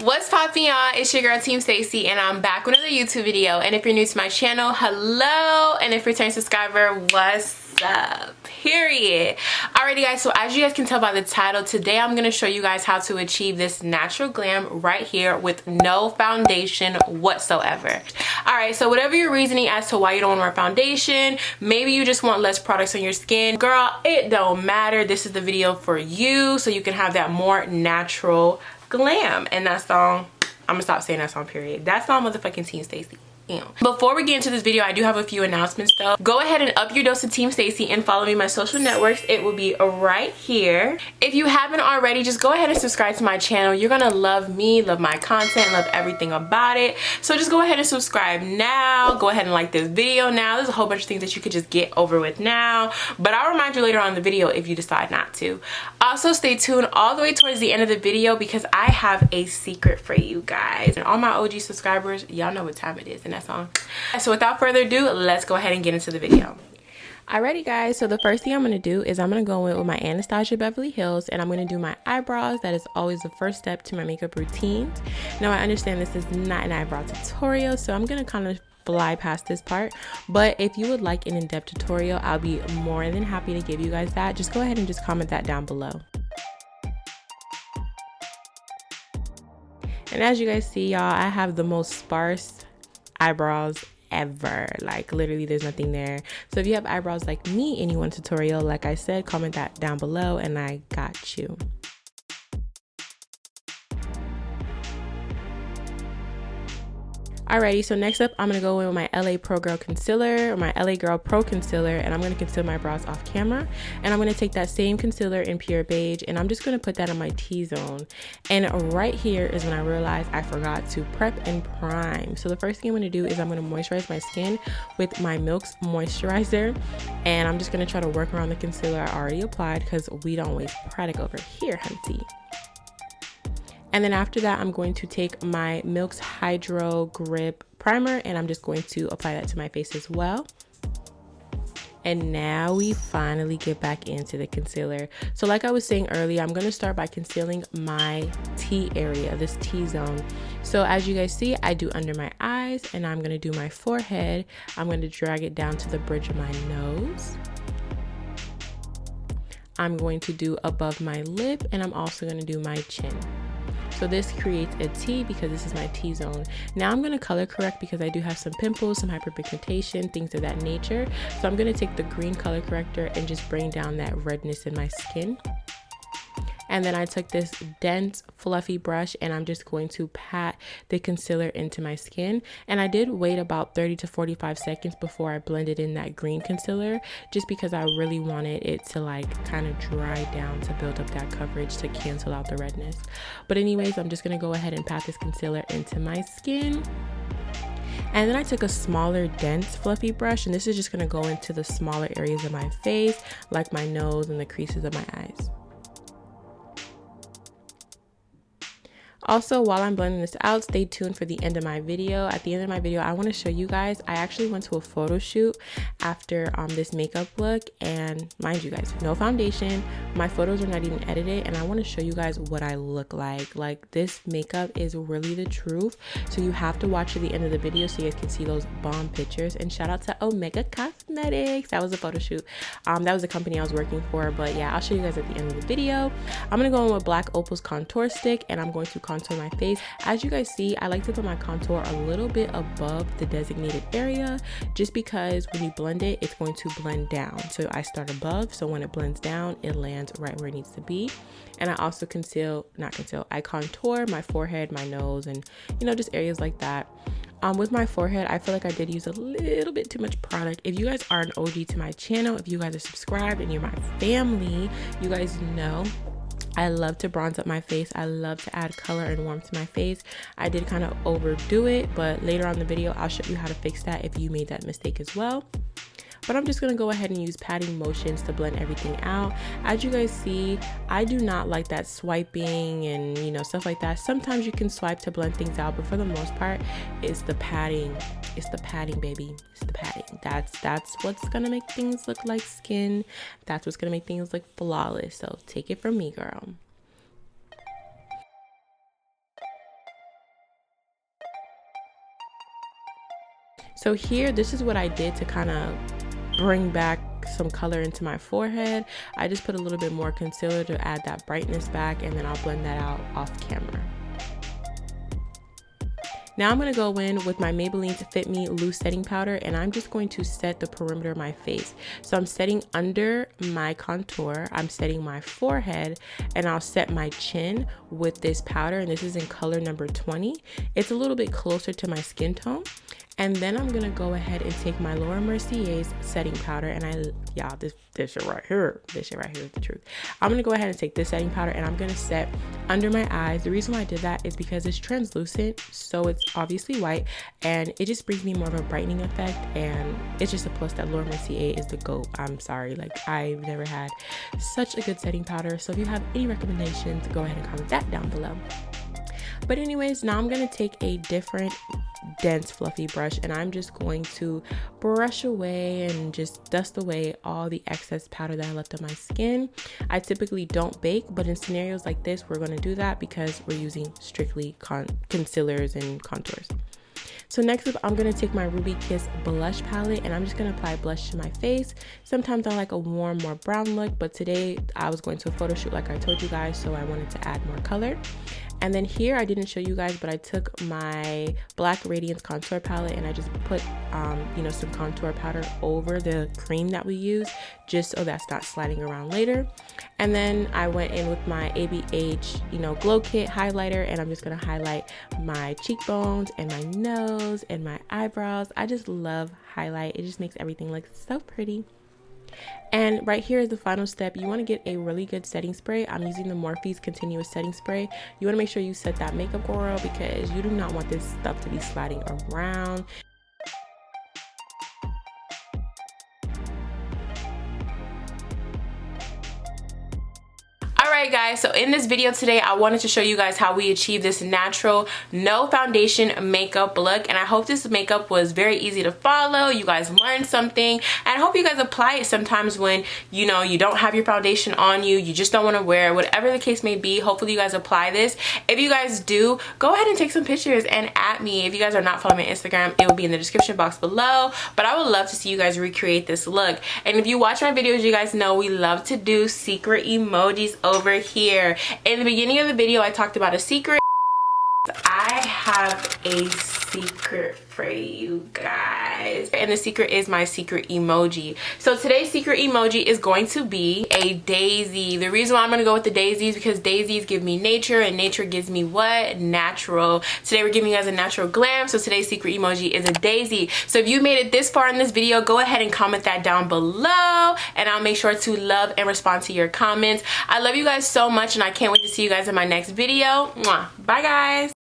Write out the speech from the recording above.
What's poppin', y'all? It's your girl Team Stacie, and I'm back with another YouTube video. And if you're new to my channel, hello, and if you're a returning subscriber, what's up? Period. Alrighty guys, so as you guys can tell by the title, today I'm going to show you guys how to achieve this natural glam right here with no foundation whatsoever. Alright, so whatever your reasoning as to why you don't want to wear foundation, maybe you just want less products on your skin, girl, it don't matter. This is the video for you so you can have that more natural glam. And that song, I'm gonna stop saying that song, period. That's all motherfucking Team Stacie. Before we get into this video, I do have a few announcements though. Go ahead and up your dose of Team Stacie and follow me on my social networks. It will be right here. If you haven't already, just go ahead and subscribe to my channel. You're gonna love me, love my content, love everything about it. So just go ahead and subscribe now. Go ahead and like this video now. There's a whole bunch of things that you could just get over with now, but I'll remind you later on in the video if you decide not to. Also, stay tuned all the way towards the end of the video because I have a secret for you guys. And all my OG subscribers, y'all know what time it is. And that song. So without further ado, let's go ahead and get into the video. Alrighty guys, so the first thing I'm going to do is I'm going to go in with my Anastasia Beverly Hills and I'm going to do my eyebrows. That is always the first step to my makeup routine. Now I understand this is not an eyebrow tutorial, so I'm going to kind of fly past this part, but if you would like an in-depth tutorial, I'll be more than happy to give you guys that. Just go ahead and just comment that down below. And as you guys see, y'all, I have the most sparse eyebrows ever. Like literally there's nothing there. So if you have eyebrows like me and you want a tutorial, like I said, comment that down below and I got you. Alrighty, so next up I'm going to go in with my LA Pro Girl Concealer, or my LA Girl Pro Concealer, and I'm going to conceal my brows off camera. And I'm going to take that same concealer in Pure Beige and I'm just going to put that on my T-zone. And right here is when I realized I forgot to prep and prime. So the first thing I'm going to do is I'm going to moisturize my skin with my Milk's moisturizer. And I'm just going to try to work around the concealer I already applied because we don't waste product over here, hunty. And then after that, I'm going to take my Milk's Hydra Grip Primer and I'm just going to apply that to my face as well. And now we finally get back into the concealer. So like I was saying earlier, I'm going to start by concealing my T area, this T-zone. So as you guys see, I do under my eyes and I'm going to do my forehead. I'm going to drag it down to the bridge of my nose. I'm going to do above my lip and I'm also going to do my chin. So this creates a T because this is my T-zone. Now I'm going to color correct because I do have some pimples, some hyperpigmentation, things of that nature. So I'm going to take the green color corrector and just bring down that redness in my skin. And then I took this dense fluffy brush and I'm just going to pat the concealer into my skin. And I did wait about 30 to 45 seconds before I blended in that green concealer, just because I really wanted it to like kind of dry down to build up that coverage to cancel out the redness. But anyways, I'm just going to go ahead and pat this concealer into my skin. And then I took a smaller dense fluffy brush and this is just going to go into the smaller areas of my face, like my nose and the creases of my eyes. Also, while I'm blending this out, stay tuned for the end of my video. At the end of my video, I want to show you guys, I actually went to a photo shoot after this makeup look, and mind you guys, no foundation, my photos are not even edited, and I want to show you guys what I look like. Like, this makeup is really the truth, so you have to watch to the end of the video so you guys can see those bomb pictures. And shout out to Omega Cosmetics, that was a photo shoot. That was the company I was working for, but yeah, I'll show you guys at the end of the video. I'm going to go in with Black Opal's contour stick and I'm going to contour my face. As you guys see, I like to put my contour a little bit above the designated area just because when you blend it, it's going to blend down. So I start above, so when it blends down, it lands right where it needs to be. And I also I contour my forehead, my nose, and you know, just areas like that. With my forehead, I feel like I did use a little bit too much product. If you guys are an OG to my channel, if you guys are subscribed and you're my family, you guys know I love to bronze up my face. I love to add color and warmth to my face. I did kind of overdo it, but later on in the video, I'll show you how to fix that if you made that mistake as well. But I'm just going to go ahead and use patting motions to blend everything out. As you guys see, I do not like that swiping and, you know, stuff like that. Sometimes you can swipe to blend things out, but for the most part, it's the patting. It's the patting, baby. It's the patting. That's what's going to make things look like skin. That's what's going to make things look flawless. So take it from me, girl. So here, this is what I did to kind of bring back some color into my forehead. I just put a little bit more concealer to add that brightness back, and then I'll blend that out off camera. Now I'm going to go in with my Maybelline to Fit Me loose setting powder, and I'm just going to set the perimeter of my face. So I'm setting under my contour, I'm setting my forehead, and I'll set my chin with this powder, and this is in color number 20. It's a little bit closer to my skin tone. And then I'm gonna go ahead and take my Laura Mercier's setting powder, and y'all, this shit right here is the truth. I'm gonna go ahead and take this setting powder, and I'm gonna set under my eyes. The reason why I did that is because it's translucent, so it's obviously white, and it just brings me more of a brightening effect, and it's just a plus that Laura Mercier is the GOAT. I'm sorry, like, I've never had such a good setting powder. So if you have any recommendations, go ahead and comment that down below. But anyways, now I'm gonna take a different dense fluffy brush, and I'm just going to brush away and just dust away all the excess powder that I left on my skin. I typically don't bake, but in scenarios like this, we're going to do that because we're using strictly concealers and contours. So next up, I'm going to take my Ruby Kiss blush palette, and I'm just going to apply blush to my face. Sometimes I like a warm, more brown look, but today I was going to a photo shoot like I told you guys, so I wanted to add more color. And then here, I didn't show you guys, but I took my black Radiance contour palette, and I just put, some contour powder over the cream that we use, just so that's not sliding around later. And then I went in with my ABH, Glow Kit highlighter, and I'm just gonna highlight my cheekbones and my nose and my eyebrows. I just love highlight. It just makes everything look so pretty. And right here is the final step. You want to get a really good setting spray. I'm using the Morphe's continuous setting spray. You want to make sure you set that makeup oil, because you do not want this stuff to be sliding around. Alright guys, so in this video today, I wanted to show you guys how we achieve this natural, no foundation makeup look, and I hope this makeup was very easy to follow. You guys learned something, and I hope you guys apply it sometimes when you don't have your foundation on you, you just don't want to wear it, whatever the case may be. Hopefully you guys apply this. If you guys do, go ahead and take some pictures and at me. If you guys are not following my Instagram, it will be in the description box below, but I would love to see you guys recreate this look. And if you watch my videos, you guys know we love to do secret emojis over here. In the beginning of the video, I talked about a secret. I have a secret for you guys, and the secret is my secret emoji. So today's secret emoji is going to be a daisy. The reason why I'm going to go with the daisy is because daisies give me nature, and nature gives me what? Natural. Today we're giving you guys a natural glam, so today's secret emoji is a daisy. So if you made it this far in this video, go ahead and comment that down below, and I'll make sure to love and respond to your comments. I love you guys so much, and I can't wait to see you guys in my next video. Mwah. Bye guys.